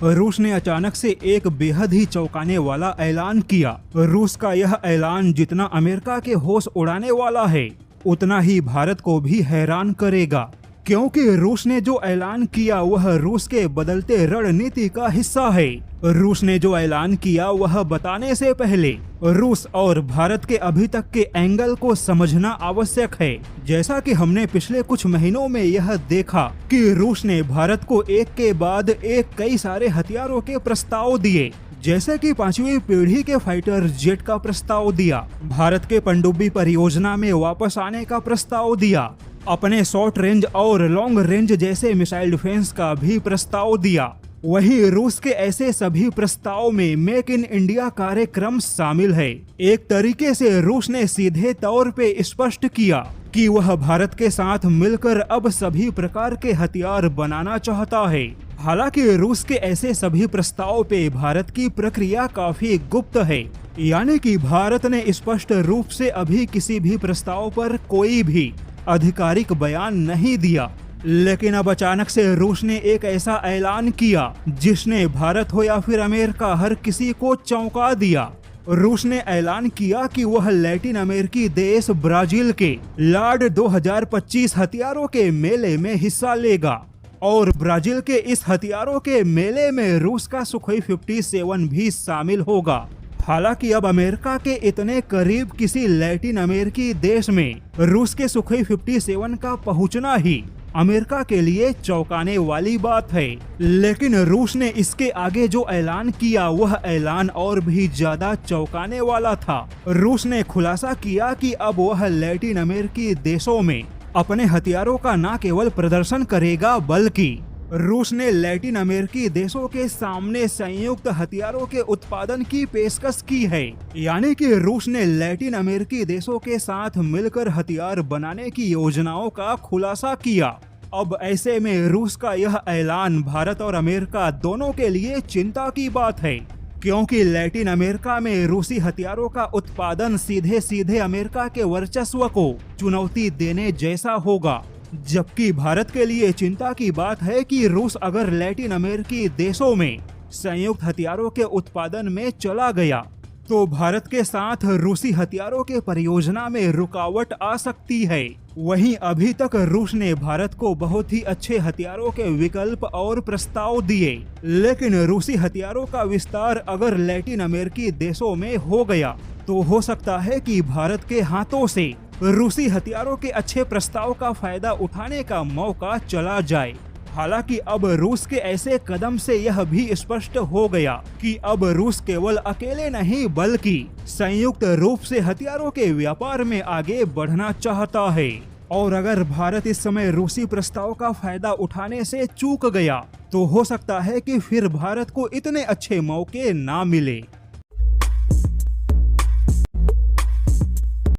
रूस ने अचानक से एक बेहद ही चौंकाने वाला ऐलान किया। रूस का यह ऐलान जितना अमेरिका के होश उड़ाने वाला है, उतना ही भारत को भी हैरान करेगा, क्योंकि रूस ने जो ऐलान किया वह रूस के बदलते रणनीति का हिस्सा है। रूस ने जो ऐलान किया वह बताने से पहले रूस और भारत के अभी तक के एंगल को समझना आवश्यक है। जैसा कि हमने पिछले कुछ महीनों में यह देखा कि रूस ने भारत को एक के बाद एक कई सारे हथियारों के प्रस्ताव दिए, जैसे कि 5वीं पीढ़ी के फाइटर जेट का प्रस्ताव दिया, भारत के पनडुब्बी परियोजना में वापस आने का प्रस्ताव दिया, अपने शॉर्ट रेंज और लॉन्ग रेंज जैसे मिसाइल डिफेंस का भी प्रस्ताव दिया। वहीं रूस के ऐसे सभी प्रस्ताव में मेक इन इंडिया कार्यक्रम शामिल है। एक तरीके से रूस ने सीधे तौर पे स्पष्ट किया कि वह भारत के साथ मिलकर अब सभी प्रकार के हथियार बनाना चाहता है। हालांकि रूस के ऐसे सभी प्रस्ताव पे भारत की प्रक्रिया काफी गुप्त है, यानी कि भारत ने स्पष्ट रूप से अभी किसी भी प्रस्ताव पर कोई भी आधिकारिक बयान नहीं दिया। लेकिन अब अचानक से रूस ने एक ऐसा ऐलान किया जिसने भारत हो या फिर अमेरिका हर किसी को चौंका दिया। रूस ने ऐलान किया कि वह लैटिन अमेरिकी देश ब्राजील के लार्ड 2025 हथियारों के मेले में हिस्सा लेगा और ब्राजील के इस हथियारों के मेले में रूस का सुखोई 57 भी शामिल होगा। हालांकि अब अमेरिका के इतने करीब किसी लैटिन अमेरिकी देश में रूस के सुखोई 57 का पहुंचना ही अमेरिका के लिए चौंकाने वाली बात है। लेकिन रूस ने इसके आगे जो ऐलान किया वह ऐलान और भी ज्यादा चौंकाने वाला था। रूस ने खुलासा किया कि अब वह लैटिन अमेरिकी देशों में अपने हथियारों का न केवल प्रदर्शन करेगा, बल्कि रूस ने लैटिन अमेरिकी देशों के सामने संयुक्त हथियारों के उत्पादन की पेशकश की है। यानी कि रूस ने लैटिन अमेरिकी देशों के साथ मिलकर हथियार बनाने की योजनाओं का खुलासा किया। अब ऐसे में रूस का यह ऐलान भारत और अमेरिका दोनों के लिए चिंता की बात है, क्योंकि लैटिन अमेरिका में रूसी हथियारों का उत्पादन सीधे सीधे अमेरिका के वर्चस्व को चुनौती देने जैसा होगा। जबकि भारत के लिए चिंता की बात है कि रूस अगर लैटिन अमेरिकी देशों में संयुक्त हथियारों के उत्पादन में चला गया तो भारत के साथ रूसी हथियारों के परियोजना में रुकावट आ सकती है। वहीं अभी तक रूस ने भारत को बहुत ही अच्छे हथियारों के विकल्प और प्रस्ताव दिए, लेकिन रूसी हथियारों का विस्तार अगर लैटिन अमेरिकी देशों में हो गया तो हो सकता है कि भारत के हाथों से रूसी हथियारों के अच्छे प्रस्ताव का फायदा उठाने का मौका चला जाए। हालांकि अब रूस के ऐसे कदम से यह भी स्पष्ट हो गया कि अब रूस केवल अकेले नहीं बल्कि संयुक्त रूप से हथियारों के व्यापार में आगे बढ़ना चाहता है। और अगर भारत इस समय रूसी प्रस्ताव का फायदा उठाने से चूक गया तो हो सकता है कि फिर भारत को इतने अच्छे मौके ना मिले।